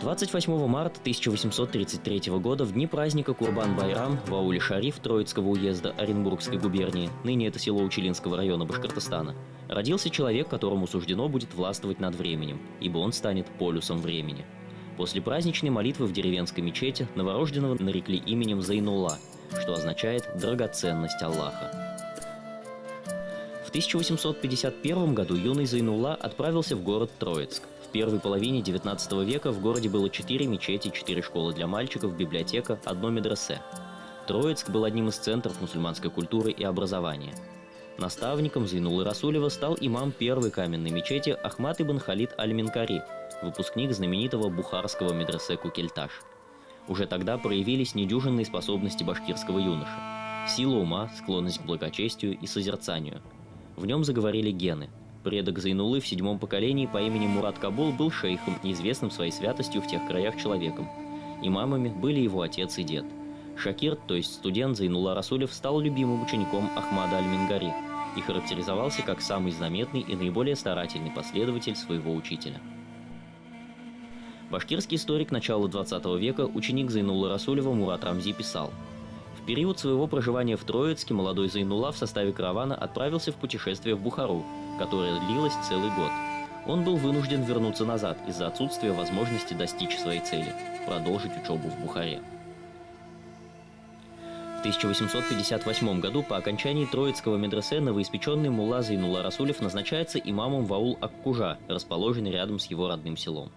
28 марта 1833 года в дни праздника Курбан-Байрам в ауле Шариф Троицкого уезда Оренбургской губернии, ныне это село Училинского района Башкортостана, родился человек, которому суждено будет властвовать над временем, ибо он станет полюсом времени. После праздничной молитвы в деревенской мечети новорожденного нарекли именем Зайнулла, что означает «драгоценность Аллаха». В 1851 году юный Зайнулла отправился в город Троицк. В первой половине XIX века в городе было 4 мечети, 4 школы для мальчиков, библиотека, одно медресе. Троицк был одним из центров мусульманской культуры и образования. Наставником Зайнуллы Расулева стал имам первой каменной мечети Ахмад ибн Халид аль-Минкари, выпускник знаменитого бухарского медресе Кукельташ. Уже тогда проявились недюжинные способности башкирского юноши. Сила ума, склонность к благочестию и созерцанию. В нем заговорили гены. Предок Зайнуллы в 7-м поколении по имени Мурат Кабул был шейхом, неизвестным своей святостью в тех краях человеком. Имамами были его отец и дед. Шакир, то есть студент Зайнулла Расулев, стал любимым учеником Ахмада аль-Мингари и характеризовался как самый заметный и наиболее старательный последователь своего учителя. Башкирский историк начала 20 века, ученик Зайнуллы Расулева Мурат Рамзи писал: «В период своего проживания в Троицке молодой Зайнулла в составе каравана отправился в путешествие в Бухару, которое длилось целый год. Он был вынужден вернуться назад из-за отсутствия возможности достичь своей цели – продолжить учебу в Бухаре». В 1858 году по окончании Троицкого медресе новоиспеченный мулла Зайнулла Расулев назначается имамом в аул Аккужа, расположенный рядом с его родным селом.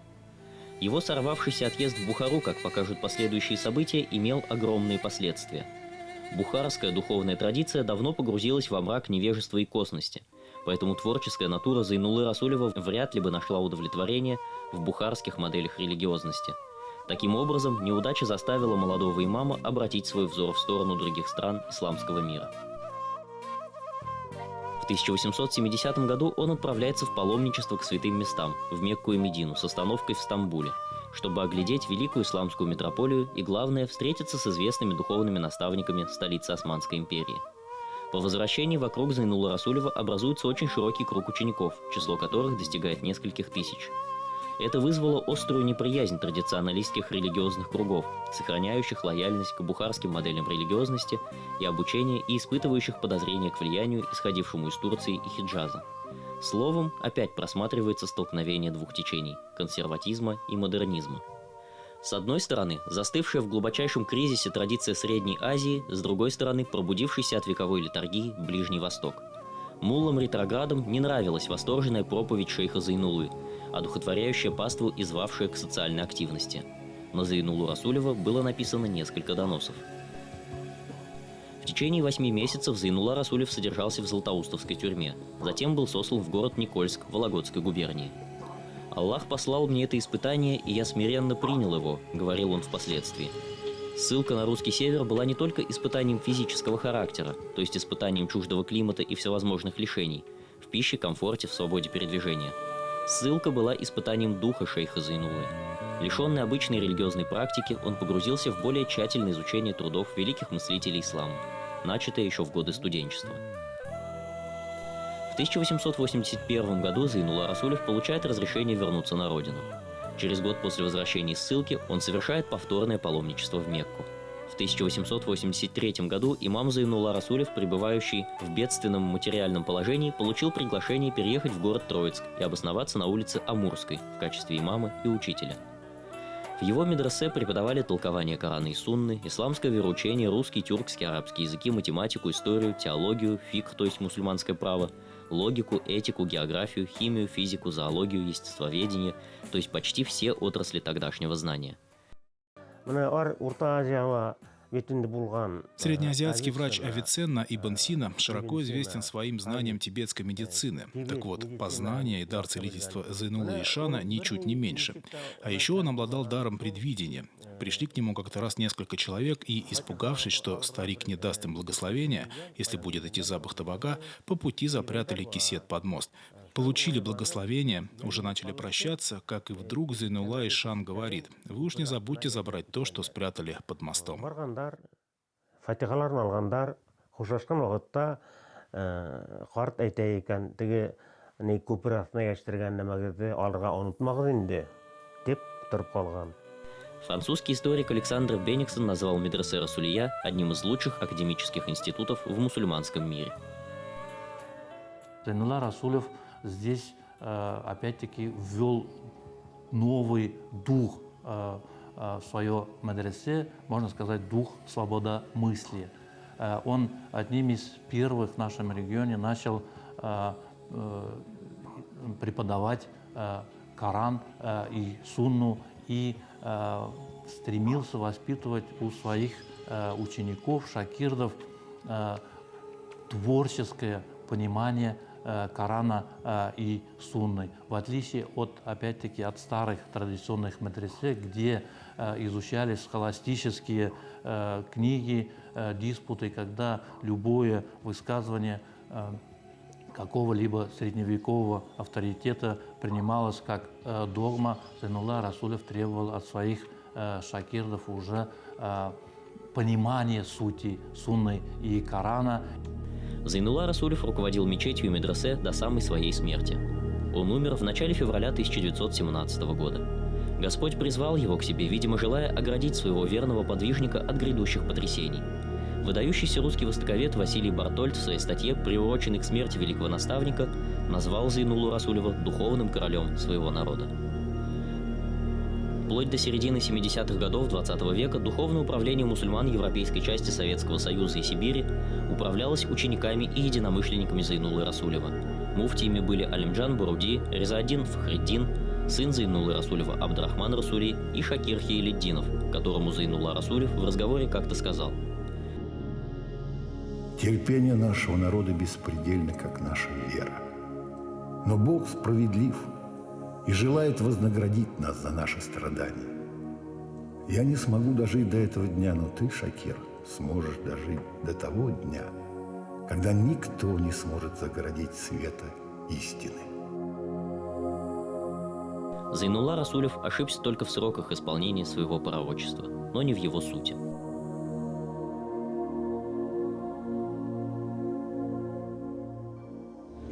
Его сорвавшийся отъезд в Бухару, как покажут последующие события, имел огромные последствия. Бухарская духовная традиция давно погрузилась во мрак невежества и косности, поэтому творческая натура Зайнуллы Расулева вряд ли бы нашла удовлетворение в бухарских моделях религиозности. Таким образом, неудача заставила молодого имама обратить свой взор в сторону других стран исламского мира. В 1870 году он отправляется в паломничество к святым местам, в Мекку и Медину, с остановкой в Стамбуле, чтобы оглядеть великую исламскую метрополию и, главное, встретиться с известными духовными наставниками столицы Османской империи. По возвращении вокруг Зайнуллы Расулева образуется очень широкий круг учеников, число которых достигает нескольких тысяч. Это вызвало острую неприязнь традиционалистских религиозных кругов, сохраняющих лояльность к бухарским моделям религиозности и обучения и испытывающих подозрения к влиянию, исходившему из Турции и Хиджаза. Словом, опять просматривается столкновение двух течений – консерватизма и модернизма. С одной стороны, застывшая в глубочайшем кризисе традиция Средней Азии, с другой стороны, пробудившийся от вековой литургии Ближний Восток. Муллам-ретроградам не нравилась восторженная проповедь шейха Зайнуллы, одухотворяющая паству и звавшая к социальной активности. На Зайнуллу Расулева было написано несколько доносов. В течение 8 месяцев Зайнулла Расулев содержался в Златоустовской тюрьме, затем был сослан в город Никольск Вологодской губернии. «Аллах послал мне это испытание, и я смиренно принял его», — говорил он впоследствии. Ссылка на русский север была не только испытанием физического характера, то есть испытанием чуждого климата и всевозможных лишений, в пище, комфорте, в свободе передвижения. Ссылка была испытанием духа шейха Зайнуллы. Лишенный обычной религиозной практики, он погрузился в более тщательное изучение трудов великих мыслителей ислама, начатое еще в годы студенчества. В 1881 году Зайнулла Расулев получает разрешение вернуться на родину. Через год после возвращения из ссылки он совершает повторное паломничество в Мекку. В 1883 году имам Зайнулла Расулев, пребывающий в бедственном материальном положении, получил приглашение переехать в город Троицк и обосноваться на улице Амурской в качестве имама и учителя. В его медресе преподавали толкование Корана и Сунны, исламское вероучение, русский, тюркский, арабский языки, математику, историю, теологию, фикх, то есть мусульманское право, логику, этику, географию, химию, физику, зоологию, естествоведение, то есть почти все отрасли тогдашнего знания. Среднеазиатский врач Авиценна Ибн Сина широко известен своим знанием тибетской медицины. Так вот, познание и дар целительства Зайнуллы Ишана ничуть не меньше. А еще он обладал даром предвидения. Пришли к нему как-то раз несколько человек и, испугавшись, что старик не даст им благословения, если будет идти запах табака, по пути запрятали кисет под мост. Получили благословение, уже начали прощаться, как и вдруг Зайнулла Ишан говорит: «Вы уж не забудьте забрать то, что спрятали под мостом». тұрып қалған. Французский историк Александр Бениксон назвал медресе Расулия одним из лучших академических институтов в мусульманском мире. Зайнулла Расулев здесь опять-таки ввел новый дух в свое медресе, можно сказать, дух свободомыслия. Он одним из первых в нашем регионе начал преподавать Коран и Сунну и стремился воспитывать у своих учеников, шакирдов, творческое понимание Корана и Сунны, в отличие от, опять-таки, от старых традиционных медресе, где изучались схоластические книги, диспуты, когда любое высказывание какого-либо средневекового авторитета принималось как догма. Зайнулла Расулев требовал от своих шакирдов уже понимания сути Сунны и Корана. Зайнулла Расулев руководил мечетью и медресе до самой своей смерти. Он умер в начале февраля 1917 года. Господь призвал его к себе, видимо, желая оградить своего верного подвижника от грядущих потрясений. Выдающийся русский востоковед Василий Бартольд в своей статье, приуроченной к смерти великого наставника, назвал Зайнуллу Расулева духовным королем своего народа. Вплоть до середины 70-х годов XX века духовное управление мусульман европейской части Советского Союза и Сибири управлялось учениками и единомышленниками Зайнуллы Расулева. Муфтиями были Алимджан Буруди, Резааддин Фахриддин, сын Зайнуллы Расулева Абдрахман Расули и Шакир Хейлиддинов, которому Зайнулла Расулев в разговоре как-то сказал: «Терпение нашего народа беспредельно, как наша вера. Но Бог справедлив и желает вознаградить нас за наши страдания. Я не смогу дожить до этого дня, но ты, Шакир, сможешь дожить до того дня, когда никто не сможет загородить света истины». Зайнулла Расулев ошибся только в сроках исполнения своего пророчества, но не в его сути.